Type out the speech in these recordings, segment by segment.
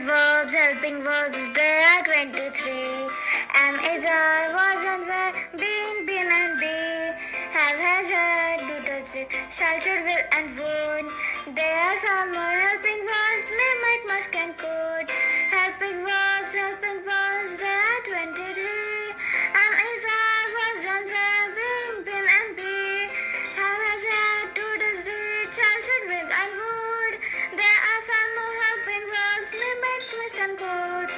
helping verbs, there are 23. Am is are, was and were, being, been and be. Have, has, had, do, touch, shall, should, will and would. There are some more helping verbs, may, might, must and could. Helping verbs, there are 23. Am is are, was and were, being, been and be. Have, has, had, do, does, did, shall, should, will and would. There are some more helping verbs, may, might, must and could.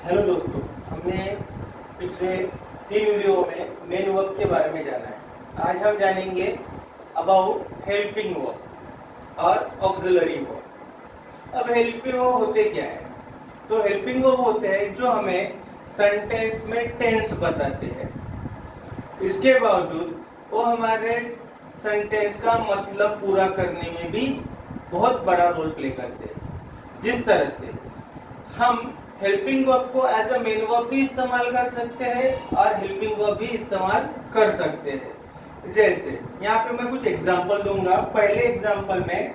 Hello दोस्तों, हमने पिछले 3 video में main verb के बारे में जाना है। आज हम जानेंगे अबाउट हेल्पिंग वर्ब और ऑक्सिलरी वर्ब। अब हेल्पिंग वर्ब होते क्या है? तो हेल्पिंग वर्ब होते हैं जो हमें सेंटेंस में टेंस बताते हैं। इसके बावजूद वो हमारे सेंटेंस का मतलब पूरा करने में भी बहुत बड़ा रोल प्ले करते हैं। जिस तरह से हम हेल्पिंग वर्ब को एज अ मेन वर्ब भी इस्तेमाल कर सकते हैं और हेल्पिंग वर्ब भी इस्तेमाल कर सकते हैं। जैसे यहाँ पे मैं कुछ एग्जांपल दूंगा। पहले एग्जांपल में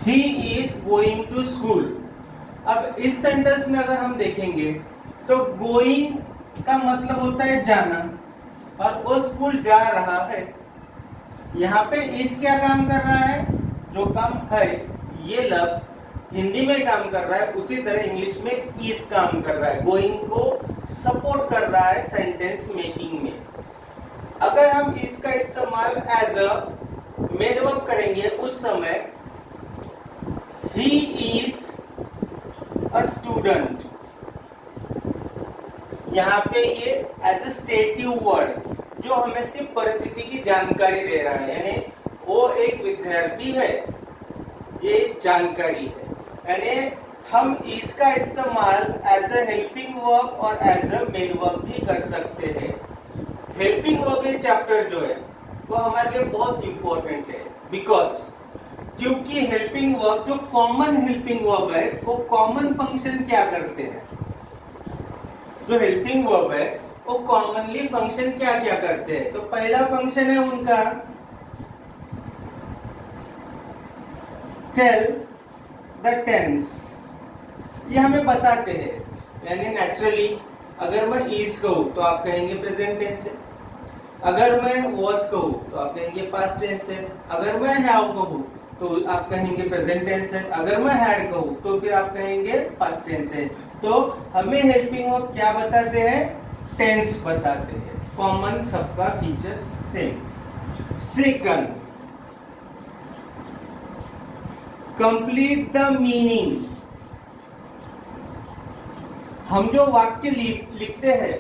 he is going to school. अब इस सेंटेंस में अगर हम देखेंगे तो गोइंग का मतलब होता है जाना और वो स्कूल जा रहा है। यहाँ पे इज क्या काम कर रहा है? जो काम है ये लफ्ज हिंदी में काम कर रहा है, उसी तरह इंग्लिश में इज काम कर रहा है। गोइंग को सपोर्ट कर रहा है सेंटेंस मेकिंग में। अगर हम इज का इस्तेमाल एज अ मेन वर्ब करेंगे उस समय ही इज अ स्टूडेंट, यहाँ पे ये एज ए स्टेटिव वर्ड जो हमें सिर्फ परिस्थिति की जानकारी दे रहा है, यानी वो एक विद्यार्थी है, ये जानकारी है। यानी हम इज का इस्तेमाल एज ए हेल्पिंग वर्ब और एज ए मेन वर्ब भी कर सकते हैं। हेल्पिंग वर्ब ये चैप्टर जो है वो हमारे लिए बहुत इंपॉर्टेंट है, बिकॉज क्योंकि हेल्पिंग वर्ब जो कॉमन हेल्पिंग वर्ब है वो कॉमन फंक्शन क्या करते हैं। जो हेल्पिंग वर्ब है वो कॉमनली फंक्शन क्या क्या करते हैं? तो पहला फंक्शन है उनका टेल द टेंस, ये हमें बताते हैं। यानी नेचुरली अगर मैं इज कहूं तो आप कहेंगे प्रेजेंट टेंस है, अगर मैं वॉज कहूं तो आप कहेंगे पास्ट टेंस है, अगर मैं हैव कहूं तो आप कहेंगे प्रेजेंट टेंस है, अगर मैं हैड कहूं तो फिर आप कहेंगे पास्ट टेंस है। तो हमें हेल्पिंग वर्ब क्या बताते हैं? टेंस बताते हैं। कॉमन सबका feature same. Second, complete the meaning. हम जो वाक्य लिखते हैं,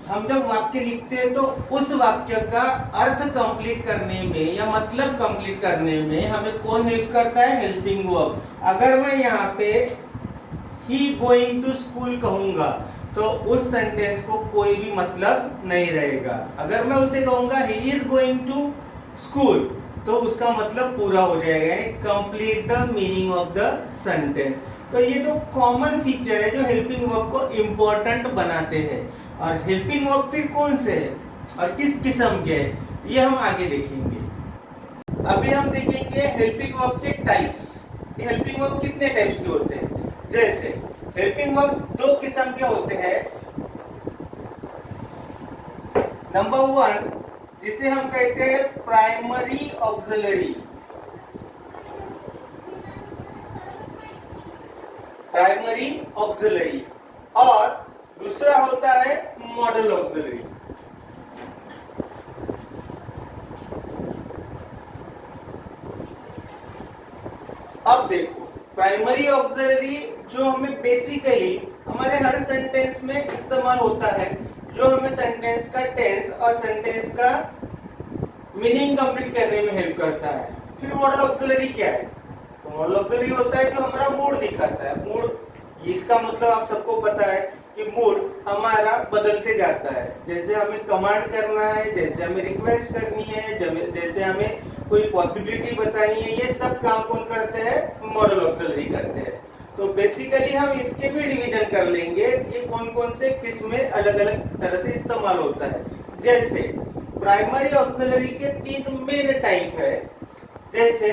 हम जब वाक्य लिखते हैं तो उस वाक्य का अर्थ कंप्लीट करने में या मतलब कंप्लीट करने में हमें कौन हेल्प करता है? Helping verb. अगर मैं यहाँ पे ही गोइंग टू स्कूल कहूंगा तो उस सेंटेंस को कोई भी मतलब नहीं रहेगा। अगर मैं उसे कहूंगा he is going to school तो उसका मतलब पूरा हो जाएगा, यानी complete the meaning of the sentence. तो ये तो कॉमन फीचर है जो हेल्पिंग वर्ब को इंपॉर्टेंट बनाते हैं। और हेल्पिंग वर्ब फिर कौन से है और किस किस्म के है ये हम आगे देखेंगे। अभी हम देखेंगे हेल्पिंग वर्ब के टाइप्स। ये हेल्पिंग वर्ब कितने टाइप्स के होते हैं? जैसे हेल्पिंग वर्ब 2 किस्म के होते हैं। नंबर 1 जिसे हम कहते हैं प्राइमरी ऑक्सिलरी। प्राइमरी ऑक्सिलरी और दूसरा होता है मॉडल ऑक्सिलरी। अब देखो प्राइमरी ऑक्सिलरी जो हमें बेसिकली हमारे हर सेंटेंस में इस्तेमाल होता है, जो हमें सेंटेंस का टेंस और सेंटेंस का मीनिंग कंप्लीट करने में हेल्प करता है। फिर मॉडल ऑक्सिलरी क्या है? तो मॉडल ऑक्सिलरी होता है जो हमारा मूड दिखाता है। मूड इसका मतलब आप सबको पता है कि मूड हमारा बदलते जाता है। जैसे हमें कमांड करना है, जैसे हमें रिक्वेस्ट करनी है, जैसे हमें कोई पॉसिबिलिटी बतानी है, ये सब काम कौन करते हैं? मॉडल ऑक्सिलरी करते हैं। तो बेसिकली हम इसके भी डिवीजन कर लेंगे, ये कौन कौन से किस में अलग अलग तरह से इस्तेमाल होता है। जैसे प्राइमरी ऑक्सिलरी के 3 मेन टाइप है, जैसे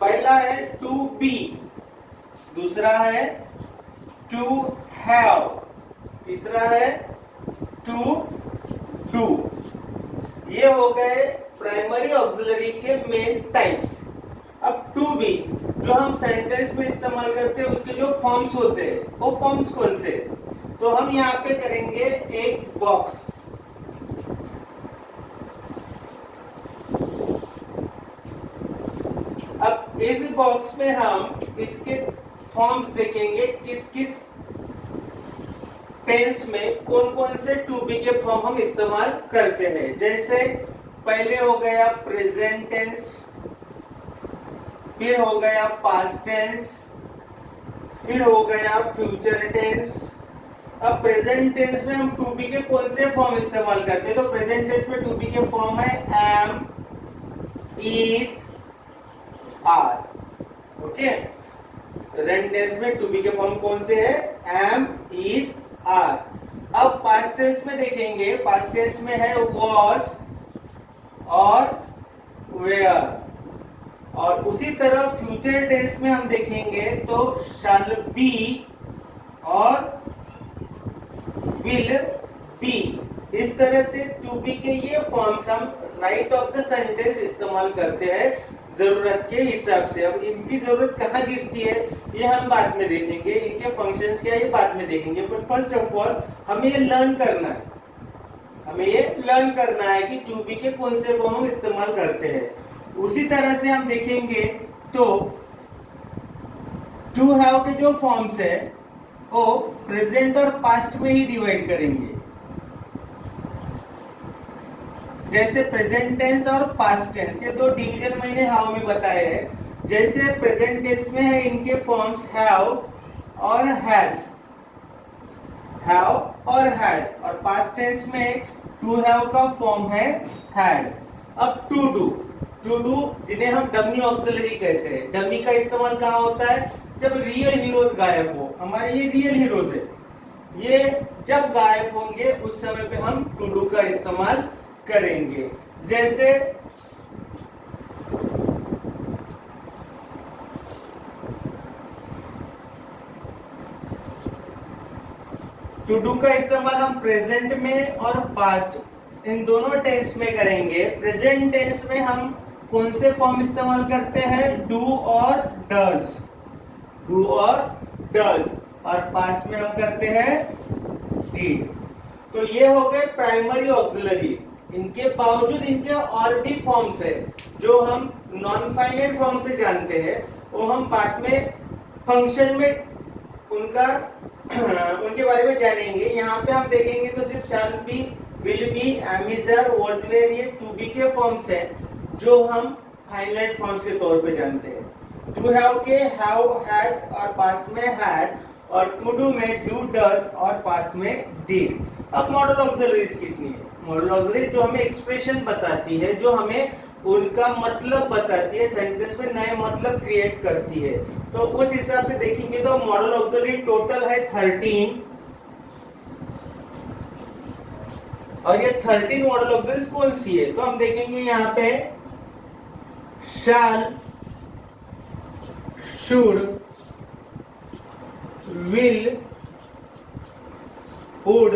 पहला है टू बी, दूसरा है टू हैव, तीसरा है टू डू। ये हो गए प्राइमरी ऑक्सिलरी के मेन टाइप्स। अब टू बी जो हम सेंटेंस में इस्तेमाल करते हैं उसके जो फॉर्म्स होते हैं वो फॉर्म्स कौन से, तो हम यहाँ पे करेंगे एक बॉक्स। अब इस बॉक्स में हम इसके फॉर्म्स देखेंगे, किस किस टेंस में कौन कौन से टू बी के फॉर्म हम इस्तेमाल करते हैं। जैसे पहले हो गया प्रेजेंट टेंस, फिर हो गया पास्ट टेंस, फिर हो गया फ्यूचर टेंस। अब प्रेजेंट टेंस में हम टू बी के कौन से फॉर्म इस्तेमाल करते हैं, तो प्रेजेंट टेंस में टू बी के फॉर्म है am, is, are. Okay, present tense में टू बी के फॉर्म कौन से है, एम, इज, आर। अब पास्ट टेंस में देखेंगे, पास्ट टेंस में है वॉज और वेयर। और उसी तरह फ्यूचर टेंस में हम देखेंगे तो शैल बी और विल बी। इस तरह से टू बी के ये फॉर्म्स हम राइट ऑफ द सेंटेंस इस्तेमाल करते हैं जरूरत के हिसाब से। अब इनकी जरूरत कहाँ गिरती है ये हम बाद में देखेंगे, इनके फंक्शंस क्या है ये बाद में देखेंगे। बट फर्स्ट ऑफ ऑल हमें ये लर्न करना है, हमें ये लर्न करना है कि टू बी के कौन से फॉर्म हम इस्तेमाल करते हैं। उसी तरह से हम देखेंगे तो टू हैव के जो फॉर्म्स है वो प्रेजेंट और पास्ट में ही डिवाइड करेंगे। जैसे प्रेजेंट टेंस और पास्ट टेंस, ये दो डिवीजन मैंने हाउ में बताए हैं। जैसे प्रेजेंट टेंस में है इनके फॉर्म्स हैव और हैज, हैव और हैज, और पास्ट टेंस में टू हैव का फॉर्म है हैड। अब टू डू, टू डू जिन्हें हम डमी ऑक्सिलरी कहते हैं। डमी का इस्तेमाल कहाँ होता है, जब रियल हीरोज गायब हो। हमारे ये रियल हीरोज है, ये जब गायब होंगे उस समय पे हम टू डू का इस्तेमाल करेंगे। जैसे टू डू का इस्तेमाल हम प्रेजेंट में और पास्ट इन दोनों टेंस में करेंगे। प्रेजेंट टेंस में हम कौन से फॉर्म इस्तेमाल करते हैं, डू और डज, डू और डज, और पास्ट में हम करते हैं डिड। तो ये हो गए प्राइमरी ऑक्सिलरी। इनके बावजूद इनके और भी फॉर्म्स है जो हम नॉन फाइनाइट फॉर्म से जानते हैं, वो हम बाद में फंक्शन में उनका उनके बारे में जानेंगे। यहाँ पे हम देखेंगे तो सिर्फ shall be, will be, am is, are, was, were, ये टू बी के फॉर्म्स है जो हम फाइनाइट फॉर्म्स के तौर पे जानते हैं। टू हैव के हैव, हैज और पास्ट में हैड, और टू डू में डू, डज और पास्ट में डिड। अब मॉडल ऑक्सिलरीज कितनी है, मॉडल ऑक्सिलरी जो हमें एक्सप्रेशन बताती है, जो हमें उनका मतलब बताती है, सेंटेंस में नए मतलब क्रिएट करती है। तो उस हिसाब से देखेंगे तो मॉडल ऑक्सिलरी टोटल है 13, और ये 13 मॉडल ऑक्सिलरीज कौन सी है, तो हम देखेंगे यहाँ पे shall, should, will, would,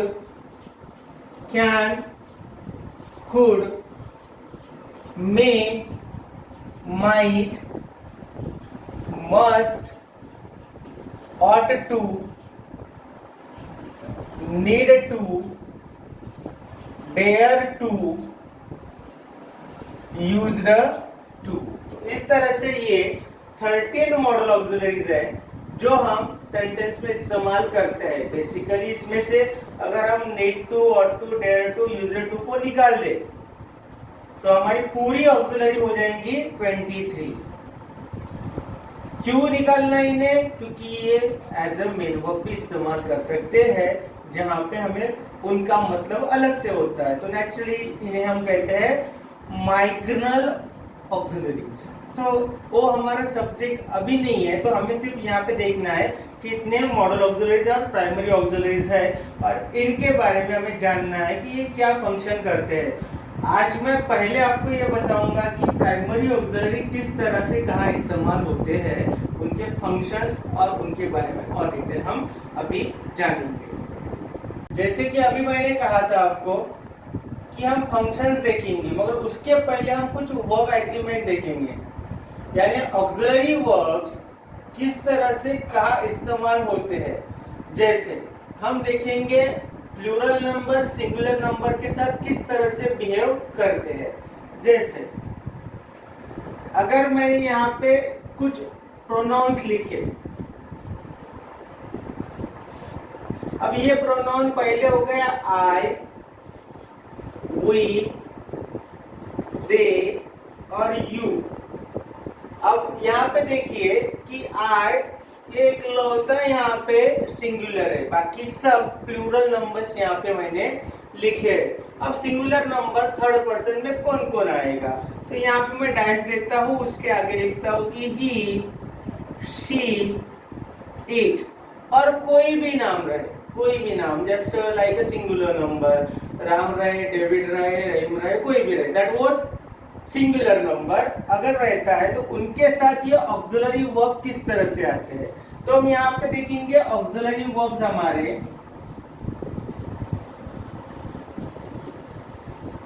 can, could, may, might, must, ought to, need to, dare to, used to। इस तरह से ये 13 मॉडल ऑक्सिलरीज है जो हम सेंटेंस में इस्तेमाल करते हैं। बेसिकली इसमें से अगर हम need to, ought to, dare to, used to को निकाल ले तो हमारी पूरी ऑक्सिलरी हो जाएंगी 23। क्यों निकालना इन्हें, क्योंकि ये एज अ मेन वर्ब भी इस्तेमाल कर सकते हैं जहां पे हमें उनका मतलब अलग से होता है। तो नेचुरली इन्हें हम कहते हैं माइग्रेनल ऑक्सिलरीज। तो वो हमारा सब्जेक्ट अभी नहीं है, तो हमें सिर्फ यहाँ पे देखना है कि इतने मॉडल ऑक्सिलरीज और प्राइमरी ऑक्सिलरीज है और इनके बारे में हमें जानना है कि ये क्या फंक्शन करते हैं। आज मैं पहले आपको ये बताऊंगा कि प्राइमरी ऑक्सिलरी किस तरह से कहाँ इस्तेमाल होते हैं, उनके फंक्शंस और उनके बारे में और डिटेल हम अभी जानेंगे। जैसे कि अभी मैंने कहा था आपको कि हम फंक्शंस देखेंगे, मगर उसके पहले हम कुछ वर्ब एग्रीमेंट देखेंगे, यानी ऑक्सिलरी वर्ब्स किस तरह से कहाँ इस्तेमाल होते हैं। जैसे हम देखेंगे प्लूरल नंबर सिंगुलर नंबर के साथ किस तरह से बिहेव करते हैं। जैसे अगर मैंने यहाँ पे कुछ प्रोनाउंस लिखे, अब ये प्रोनाउन पहले हो गया आई, वी, दे और यू। अब यहाँ पे देखिए कि आई ये इकलौता यहाँ पे सिंगुलर है, बाकी सब प्लूरल नंबर्स यहाँ पे मैंने लिखे हैं। अब सिंगुलर नंबर थर्ड पर्सन में कौन कौन आएगा, तो यहाँ पे मैं डैश देता हूँ, उसके आगे लिखता हूँ कि ही, शी, इट, और कोई भी नाम रहे, कोई भी नाम, just like a singular number, Ram रहे, डेविड रहे, रहीम रहे, कोई भी रहे, दैट वाज सिंगुलर नंबर अगर रहता है तो उनके साथ ये ऑक्सिलरी वर्ब किस तरह से आते हैं। तो हम यहाँ पे देखेंगे ऑक्सिलरी वर्ब्स हमारे,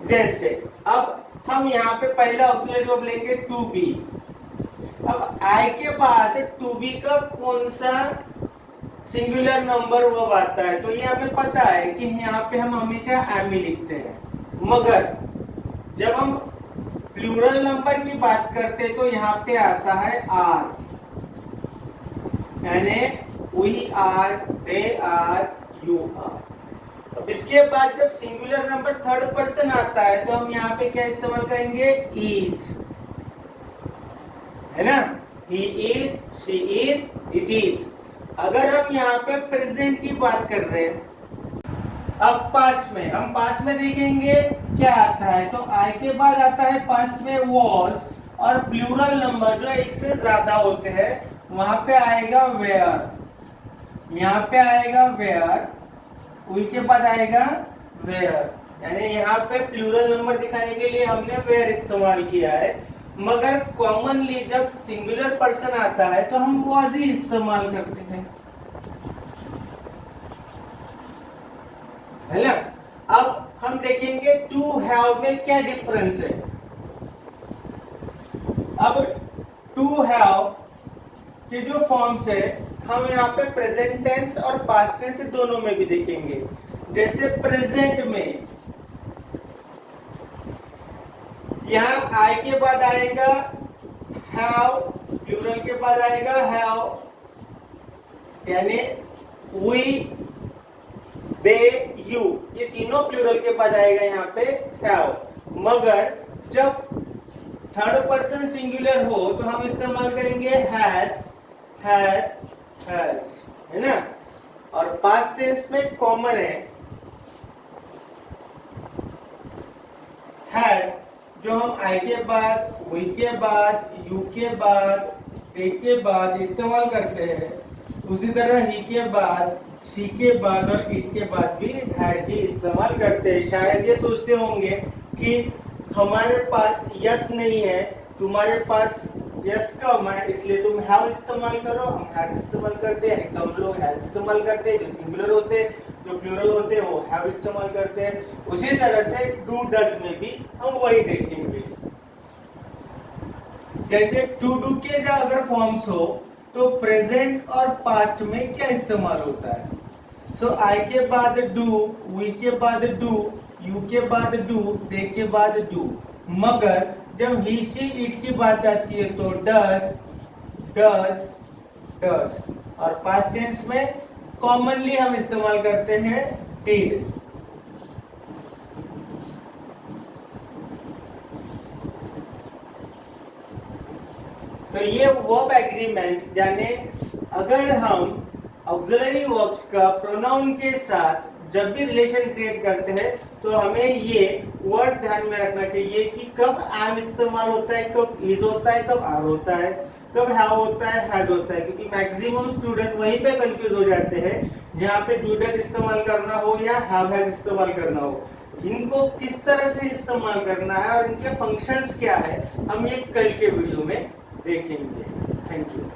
जैसे अब हम यहाँ पे पहला ऑक्सिलरी वर्ब लेंगे टू बी। अब आई के बाद टू बी का कौन सा सिंगुलर नंबर वर्ब आता है, तो ये हमें पता है कि यहाँ पे हम हमेशा एम ही लिखते हैं, मगर जब हम प्लूरल नंबर की बात करते हैं तो यहाँ पे आता है आर, यानी we are, they are, you are. अब इसके बाद जब सिंगुलर नंबर थर्ड पर्सन आता है तो हम यहाँ पे क्या इस्तेमाल करेंगे, इज, है ना, he is, she is, it is. अगर हम यहाँ पे प्रेजेंट की बात कर रहे हैं, अब पास्ट में, हम पास्ट में देखेंगे क्या आता है, तो आई के बाद आता है पास्ट में वॉज, और प्लूरल नंबर जो एक से ज्यादा होते हैं वहां पे आएगा वेयर, यहाँ पे आएगा वेयर, वी के बाद आएगा वेयर, यानी यहाँ पे प्लूरल नंबर दिखाने के लिए हमने वेयर इस्तेमाल किया है। मगर कॉमनली जब सिंगुलर पर्सन आता है तो हम वॉज ही इस्तेमाल करते हैं, है ना। अब हम देखेंगे टू हैव में क्या डिफरेंस है। अब टू हैव के जो फॉर्म्स है हम यहाँ पे प्रेजेंट टेंस और पास्ट टेंस दोनों में भी देखेंगे। जैसे प्रेजेंट में यहाँ आई के बाद आएगा हैव, प्लूरल के बाद आएगा हैव, यानी वी, दे, यू, ये तीनों प्लूरल के बाद आएगा यहाँ पे हैव। मगर जब थर्ड पर्सन सिंगुलर हो तो हम इस्तेमाल करेंगे हैज, हैज, हैज, है ना। और पास्ट टेंस में कॉमन है हैड, जो हम आई के बाद, वी के बाद, यू के बाद, दे के बाद इस्तेमाल करते हैं। उसी तरह ही के बाद, शी के बाद और इट के बाद भी हैड ही इस्तेमाल करते हैं। शायद ये सोचते होंगे कि हमारे पास यस नहीं है, तुम्हारे पास यस कम है, इसलिए तुम हैव इस्तेमाल करो। हम हैव इस्तेमाल करते हैं, कम लोग हैव इस्तेमाल करते हैं, जो सिंगुलर होते हैं, जो प्लूरल होते हैं वो हैव इस्तेमाल करते हैं। उसी तरह से डू डज में भी हम वही देखेंगे। जैसे टू डू के अगर फॉर्म्स हो तो प्रेजेंट और पास्ट में क्या इस्तेमाल होता है। सो आई के बाद डू, वी के बाद डू, यू के बाद डू, दे के बाद डू। मगर जब ही, शी, इट की बात आती है तो डज, डज, डज। और पास्ट टेंस में कॉमनली हम इस्तेमाल करते हैं डिड। तो ये वर्ब एग्रीमेंट, यानी अगर हम ऑक्सिलरी वर्ब्स का प्रोनाउन के साथ जब भी रिलेशन क्रिएट करते हैं तो हमें ये वर्ड्स ध्यान में रखना चाहिए कि कब एम इस्तेमाल होता है, कब इज होता है, कब आर होता है, कब हैव होता है, हैज होता है, क्योंकि मैक्सिमम स्टूडेंट वहीं पे कंफ्यूज हो जाते हैं जहाँ पे डू डैट इस्तेमाल करना हो या हैव हैज इस्तेमाल करना हो। इनको किस तरह से इस्तेमाल करना है और इनके फंक्शंस क्या है, हम ये कल के वीडियो में देखेंगे। Thank you.